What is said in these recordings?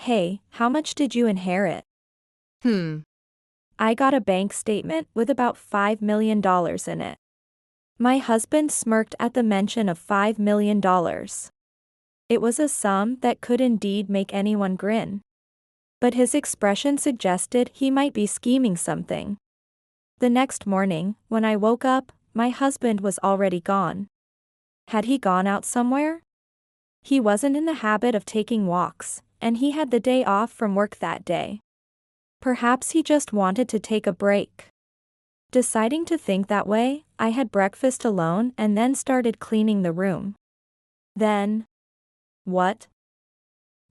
Hey, how much did you inherit? Hmm. I got a bank statement with about $5 million in it. My husband smirked at the mention of $5 million. It was a sum that could indeed make anyone grin. But his expression suggested he might be scheming something. The next morning, when I woke up, my husband was already gone. Had he gone out somewhere? He wasn't in the habit of taking walks, and he had the day off from work that day. Perhaps he just wanted to take a break. Deciding to think that way, I had breakfast alone and then started cleaning the room. Then, what?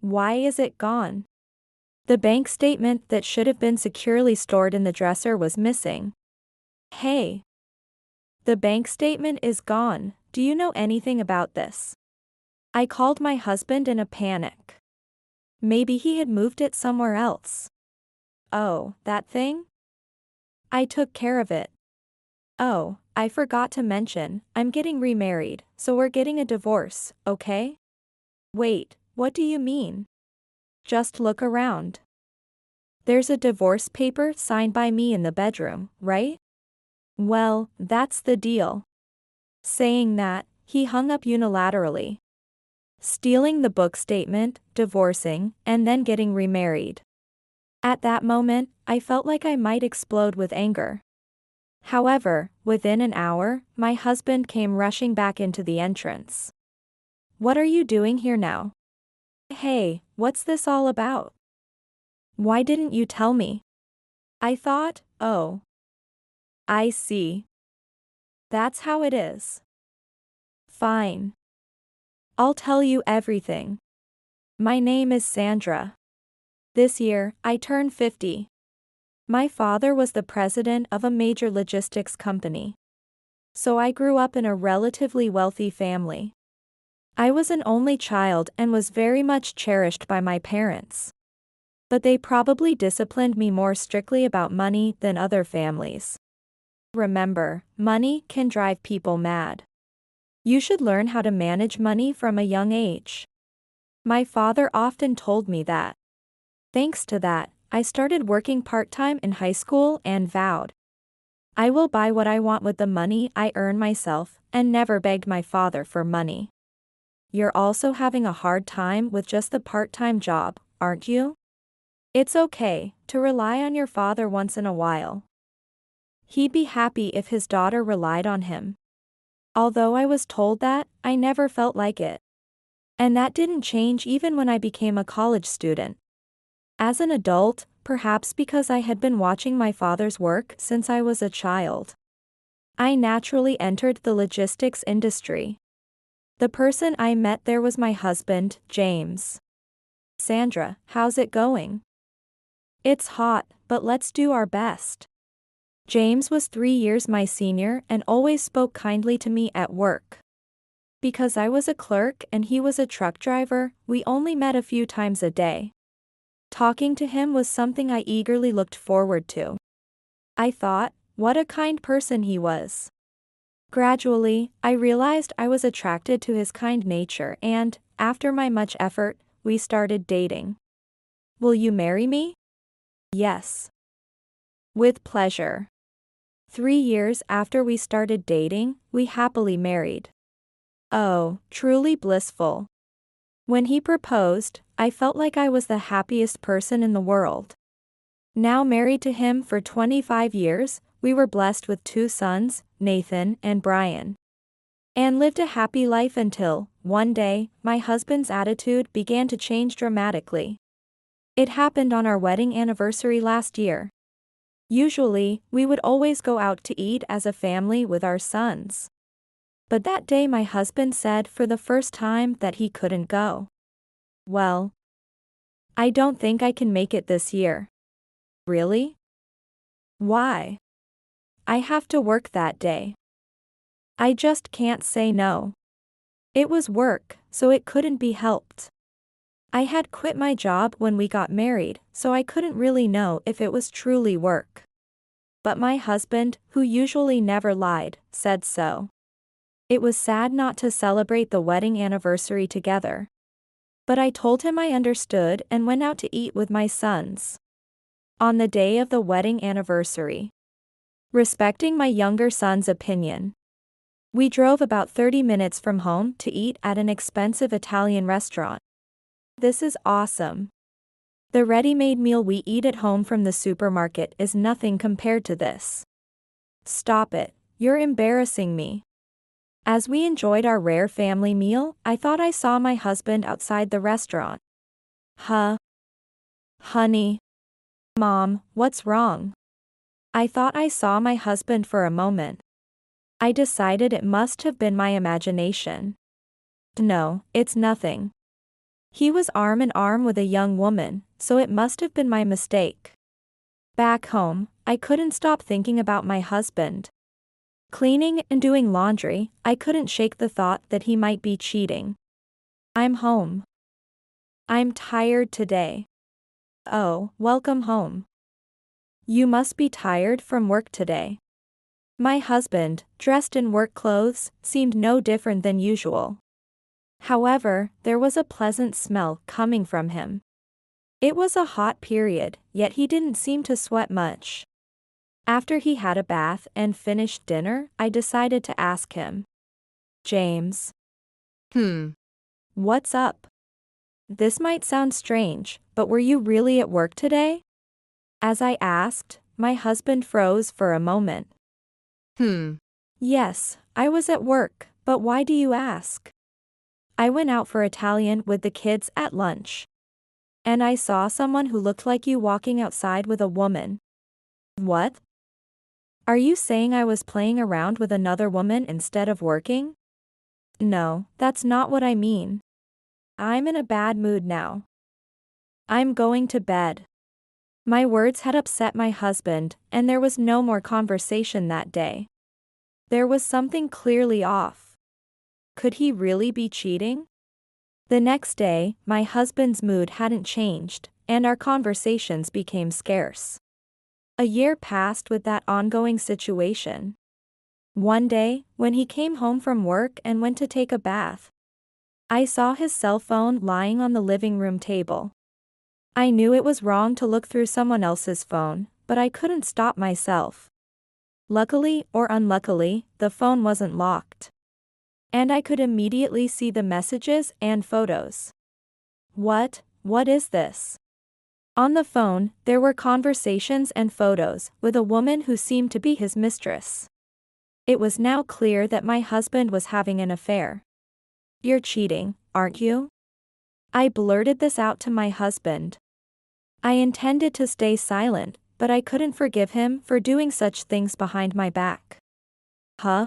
Why is it gone? The bank statement that should have been securely stored in the dresser was missing. Hey, the bank statement is gone. Do you know anything about this? I called my husband in a panic. Maybe he had moved it somewhere else. Oh, that thing? I took care of it. Oh, I forgot to mention, I'm getting remarried, so we're getting a divorce, okay? Wait, what do you mean? Just look around. There's a divorce paper signed by me in the bedroom, right? Well, that's the deal. Saying that, he hung up unilaterally. Stealing the book statement, divorcing, and then getting remarried. At that moment, I felt like I might explode with anger. However, within an hour, my husband came rushing back into the entrance. What are you doing here now? Hey, what's this all about? Why didn't you tell me? I thought, oh. I see. That's how it is. Fine. I'll tell you everything. My name is Sandra. This year, I turn 50. My father was the president of a major logistics company. So I grew up in a relatively wealthy family. I was an only child and was very much cherished by my parents. But they probably disciplined me more strictly about money than other families. Remember, money can drive people mad. You should learn how to manage money from a young age. My father often told me that. Thanks to that, I started working part-time in high school and vowed, I will buy what I want with the money I earn myself, and never begged my father for money. You're also having a hard time with just the part-time job, aren't you? It's okay to rely on your father once in a while. He'd be happy if his daughter relied on him. Although I was told that, I never felt like it. And that didn't change even when I became a college student. As an adult, perhaps because I had been watching my father's work since I was a child, I naturally entered the logistics industry. The person I met there was my husband, James. Sandra, how's it going? It's hot, but let's do our best. James was 3 years my senior and always spoke kindly to me at work. Because I was a clerk and he was a truck driver, we only met a few times a day. Talking to him was something I eagerly looked forward to. I thought, what a kind person he was. Gradually, I realized I was attracted to his kind nature and, after my much effort, we started dating. Will you marry me? Yes. With pleasure. 3 years after we started dating, we happily married. Oh, truly blissful. When he proposed, I felt like I was the happiest person in the world. Now married to him for 25 years, we were blessed with 2 sons, Nathan and Brian. And lived a happy life until, one day, my husband's attitude began to change dramatically. It happened on our wedding anniversary last year. Usually, we would always go out to eat as a family with our sons. But that day my husband said for the first time that he couldn't go. Well, I don't think I can make it this year. Really? Why? I have to work that day. I just can't say no. It was work, so it couldn't be helped. I had quit my job when we got married, so I couldn't really know if it was truly work. But my husband, who usually never lied, said so. It was sad not to celebrate the wedding anniversary together. But I told him I understood and went out to eat with my sons. On the day of the wedding anniversary. Respecting my younger son's opinion. We drove about 30 minutes from home to eat at an expensive Italian restaurant. This is awesome. The ready-made meal we eat at home from the supermarket is nothing compared to this. Stop it, you're embarrassing me. As we enjoyed our rare family meal, I thought I saw my husband outside the restaurant. Huh? Honey? Mom, what's wrong? I thought I saw my husband for a moment. I decided it must have been my imagination. No, it's nothing. He was arm in arm with a young woman, so it must have been my mistake. Back home, I couldn't stop thinking about my husband. Cleaning and doing laundry, I couldn't shake the thought that he might be cheating. I'm home. I'm tired today. Oh, welcome home. You must be tired from work today. My husband, dressed in work clothes, seemed no different than usual. However, there was a pleasant smell coming from him. It was a hot period, yet he didn't seem to sweat much. After he had a bath and finished dinner, I decided to ask him. James. What's up? This might sound strange, but were you really at work today? As I asked, my husband froze for a moment. Yes, I was at work, but why do you ask? I went out for Italian with the kids at lunch. And I saw someone who looked like you walking outside with a woman. What? Are you saying I was playing around with another woman instead of working? No, that's not what I mean. I'm in a bad mood now. I'm going to bed. My words had upset my husband, and there was no more conversation that day. There was something clearly off. Could he really be cheating? The next day, my husband's mood hadn't changed, and our conversations became scarce. A year passed with that ongoing situation. One day, when he came home from work and went to take a bath, I saw his cell phone lying on the living room table. I knew it was wrong to look through someone else's phone, but I couldn't stop myself. Luckily or unluckily, the phone wasn't locked. And I could immediately see the messages and photos. What is this? On the phone, there were conversations and photos with a woman who seemed to be his mistress. It was now clear that my husband was having an affair. You're cheating, aren't you? I blurted this out to my husband. I intended to stay silent, but I couldn't forgive him for doing such things behind my back. Huh?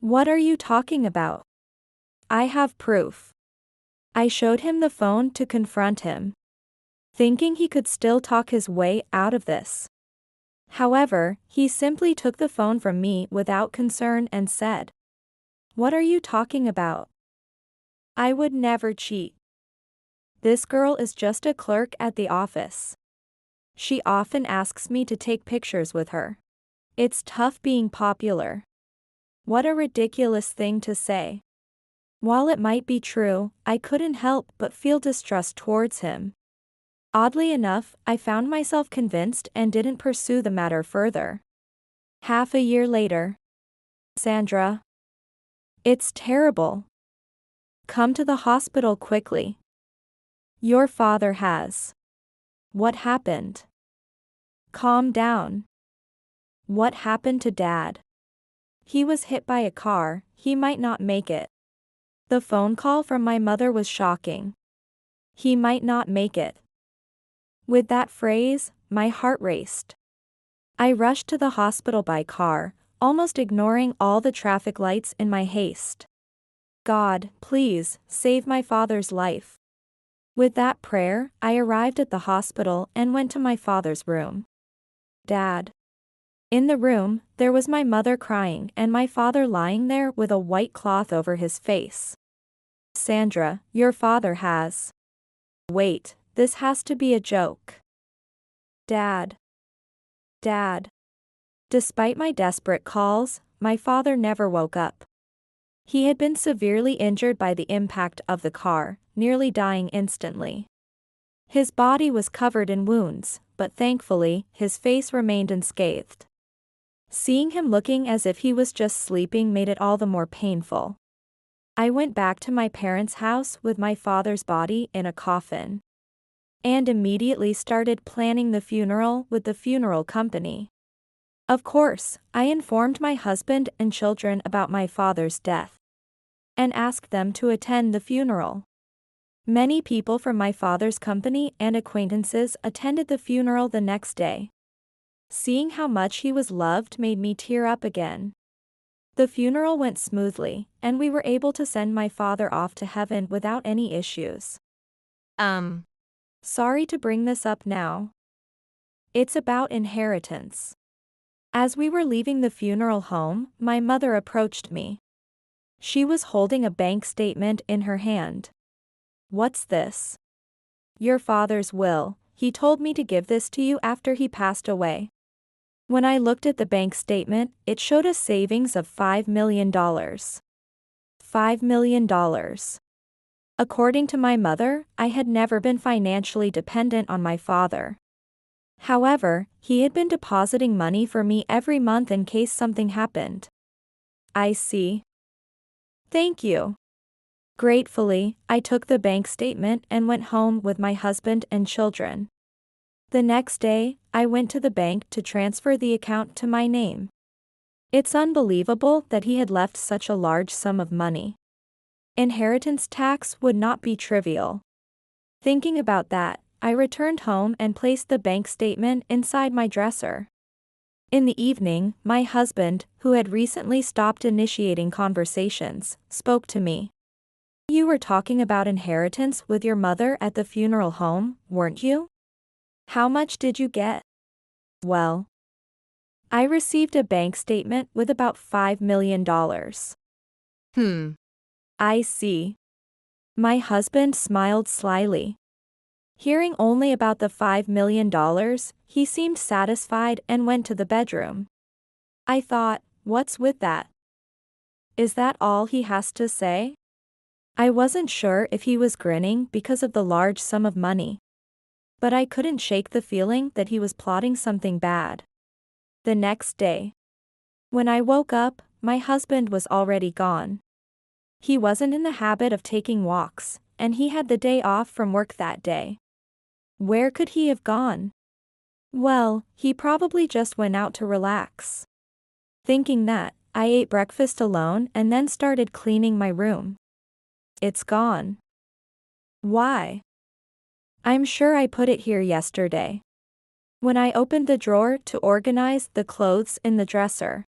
What are you talking about? I have proof. I showed him the phone to confront him, thinking he could still talk his way out of this. However, he simply took the phone from me without concern and said, "What are you talking about? I would never cheat. This girl is just a clerk at the office. She often asks me to take pictures with her. It's tough being popular." What a ridiculous thing to say. While it might be true, I couldn't help but feel distrust towards him. Oddly enough, I found myself convinced and didn't pursue the matter further. Half a year later. Sandra. It's terrible. Come to the hospital quickly. Your father has. What happened? Calm down. What happened to Dad? He was hit by a car, he might not make it. The phone call from my mother was shocking. He might not make it. With that phrase, my heart raced. I rushed to the hospital by car, almost ignoring all the traffic lights in my haste. God, please, save my father's life. With that prayer, I arrived at the hospital and went to my father's room. Dad. In the room, there was my mother crying and my father lying there with a white cloth over his face. Sandra, your father has. Wait, this has to be a joke. Dad. Dad. Despite my desperate calls, my father never woke up. He had been severely injured by the impact of the car, nearly dying instantly. His body was covered in wounds, but thankfully, his face remained unscathed. Seeing him looking as if he was just sleeping made it all the more painful. I went back to my parents' house with my father's body in a coffin, and immediately started planning the funeral with the funeral company. Of course, I informed my husband and children about my father's death, and asked them to attend the funeral. Many people from my father's company and acquaintances attended the funeral the next day. Seeing how much he was loved made me tear up again. The funeral went smoothly, and we were able to send my father off to heaven without any issues. Sorry to bring this up now. It's about inheritance. As we were leaving the funeral home, my mother approached me. She was holding a bank statement in her hand. What's this? Your father's will. He told me to give this to you after he passed away. When I looked at the bank statement, it showed a savings of $5 million. $5 million. According to my mother, I had never been financially dependent on my father. However, he had been depositing money for me every month in case something happened. I see. Thank you. Gratefully, I took the bank statement and went home with my husband and children. The next day, I went to the bank to transfer the account to my name. It's unbelievable that he had left such a large sum of money. Inheritance tax would not be trivial. Thinking about that, I returned home and placed the bank statement inside my dresser. In the evening, my husband, who had recently stopped initiating conversations, spoke to me. You were talking about inheritance with your mother at the funeral home, weren't you? How much did you get? Well, I received a bank statement with about $5 million. I see. My husband smiled slyly. Hearing only about the $5 million, he seemed satisfied and went to the bedroom. I thought, what's with that? Is that all he has to say? I wasn't sure if he was grinning because of the large sum of money, but I couldn't shake the feeling that he was plotting something bad. The next day, when I woke up, my husband was already gone. He wasn't in the habit of taking walks, and he had the day off from work that day. Where could he have gone? Well, he probably just went out to relax. Thinking that, I ate breakfast alone and then started cleaning my room. It's gone. Why? I'm sure I put it here yesterday. When I opened the drawer to organize the clothes in the dresser,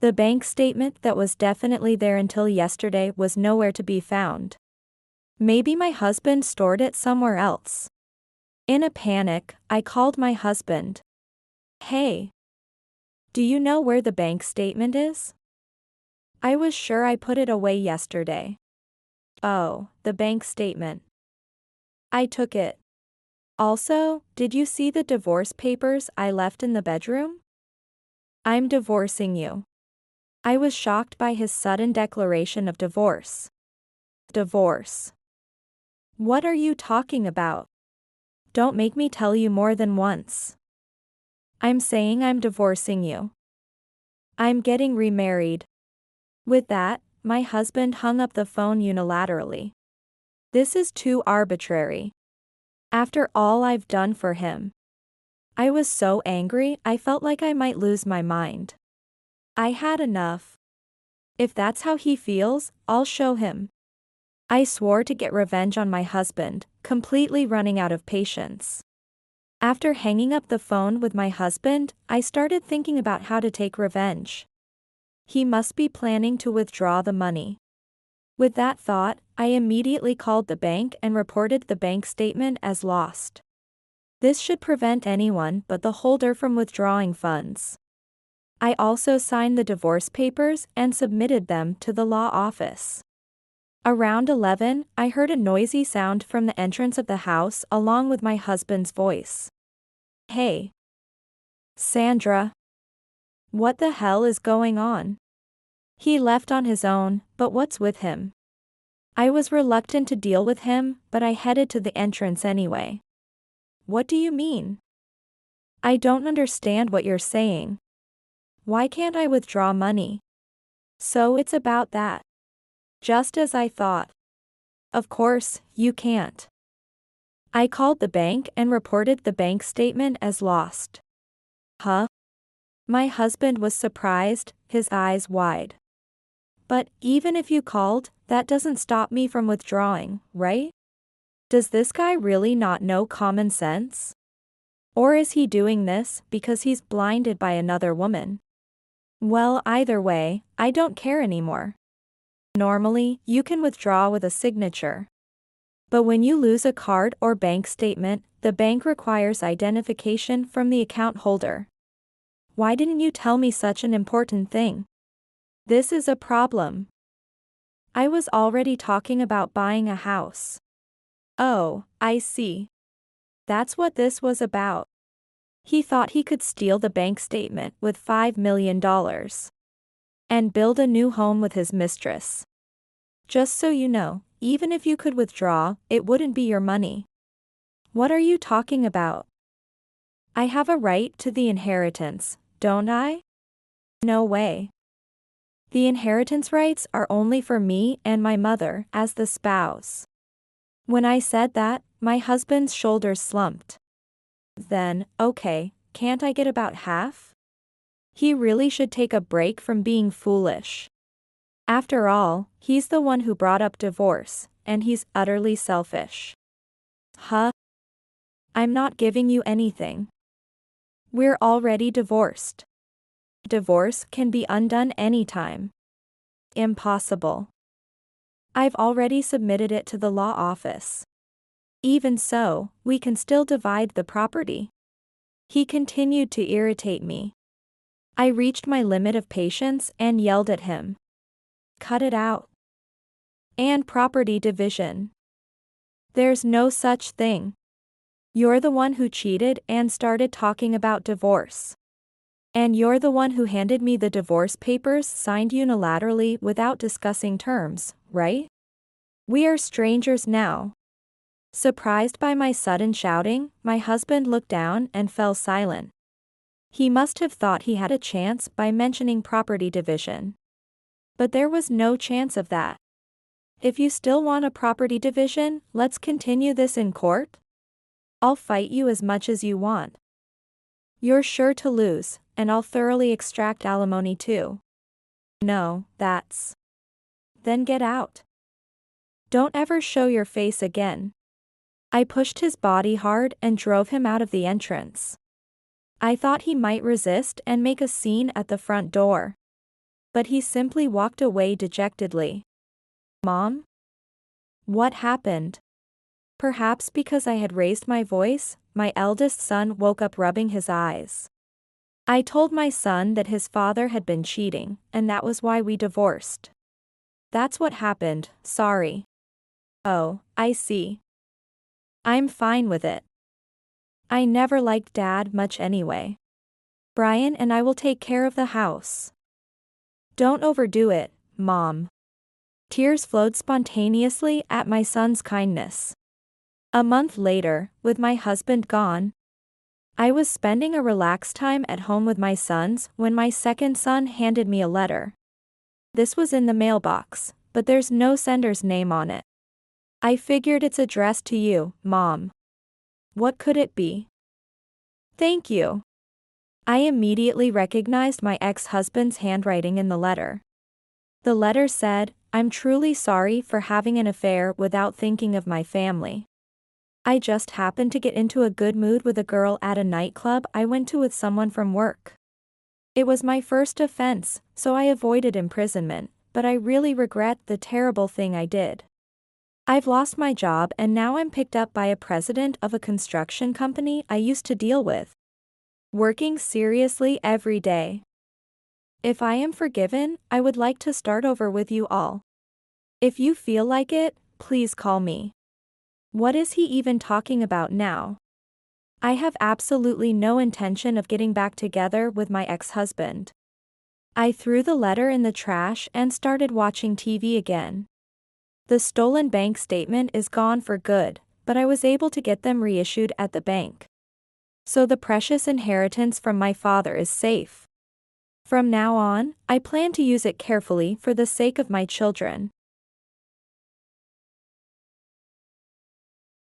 the bank statement that was definitely there until yesterday was nowhere to be found. Maybe my husband stored it somewhere else. In a panic, I called my husband. Hey, do you know where the bank statement is? I was sure I put it away yesterday. Oh, the bank statement. I took it. Also, did you see the divorce papers I left in the bedroom? I'm divorcing you. I was shocked by his sudden declaration of divorce. Divorce. What are you talking about? Don't make me tell you more than once. I'm saying I'm divorcing you. I'm getting remarried. With that, my husband hung up the phone unilaterally. This is too arbitrary. After all I've done for him. I was so angry I felt like I might lose my mind. I had enough. If that's how he feels, I'll show him. I swore to get revenge on my husband, completely running out of patience. After hanging up the phone with my husband, I started thinking about how to take revenge. He must be planning to withdraw the money. With that thought, I immediately called the bank and reported the bank statement as lost. This should prevent anyone but the holder from withdrawing funds. I also signed the divorce papers and submitted them to the law office. Around 11, I heard a noisy sound from the entrance of the house along with my husband's voice. Hey, Sandra. What the hell is going on? He left on his own, But what's with him? I was reluctant to deal with him, but I headed to the entrance anyway. What do you mean? I don't understand what you're saying. Why can't I withdraw money? So it's about that. Just as I thought. Of course, you can't. I called the bank and reported the bank statement as lost. Huh? My husband was surprised, his eyes wide. But even if you called, that doesn't stop me from withdrawing, right? Does this guy really not know common sense? Or is he doing this because he's blinded by another woman? Well, either way, I don't care anymore. Normally, you can withdraw with a signature. But when you lose a card or bank statement, the bank requires identification from the account holder. Why didn't you tell me such an important thing? This is a problem. I was already talking about buying a house. Oh, I see. That's what this was about. He thought he could steal the bank statement with $5 million and build a new home with his mistress. Just so you know, even if you could withdraw, it wouldn't be your money. What are you talking about? I have a right to the inheritance, don't I? No way. The inheritance rights are only for me and my mother as the spouse. When I said that, my husband's shoulders slumped. Then, okay, can't I get about half? He really should take a break from being foolish. After all, he's the one who brought up divorce, and he's utterly selfish. Huh? I'm not giving you anything. We're already divorced. Divorce can be undone anytime. Impossible. I've already submitted it to the law office. Even so, we can still divide the property. He continued to irritate me. I reached my limit of patience and yelled at him. Cut it out. And property division. There's no such thing. You're the one who cheated and started talking about divorce. And you're the one who handed me the divorce papers signed unilaterally without discussing terms, right? We are strangers now. Surprised by my sudden shouting, my husband looked down and fell silent. He must have thought he had a chance by mentioning property division. But there was no chance of that. If you still want a property division, let's continue this in court. I'll fight you as much as you want. You're sure to lose, and I'll thoroughly extract alimony too. No, that's. Then get out. Don't ever show your face again. I pushed his body hard and drove him out of the entrance. I thought he might resist and make a scene at the front door. But he simply walked away dejectedly. Mom? What happened? Perhaps because I had raised my voice, my eldest son woke up rubbing his eyes. I told my son that his father had been cheating, and that was why we divorced. That's what happened, sorry. Oh, I see. I'm fine with it. I never liked Dad much anyway. Brian and I will take care of the house. Don't overdo it, Mom. Tears flowed spontaneously at my son's kindness. A month later, with my husband gone, I was spending a relaxed time at home with my sons when my second son handed me a letter. This was in the mailbox, but there's no sender's name on it. I figured it's addressed to you, Mom. What could it be? Thank you. I immediately recognized my ex-husband's handwriting in the letter. The letter said, "I'm truly sorry for having an affair without thinking of my family. I just happened to get into a good mood with a girl at a nightclub I went to with someone from work. It was my first offense, so I avoided imprisonment, but I really regret the terrible thing I did. I've lost my job and now I'm picked up by a president of a construction company I used to deal with. Working seriously every day. If I am forgiven, I would like to start over with you all. If you feel like it, please call me." What is he even talking about now? I have absolutely no intention of getting back together with my ex-husband. I threw the letter in the trash and started watching TV again. The stolen bank statement is gone for good, but I was able to get them reissued at the bank. So the precious inheritance from my father is safe. From now on, I plan to use it carefully for the sake of my children.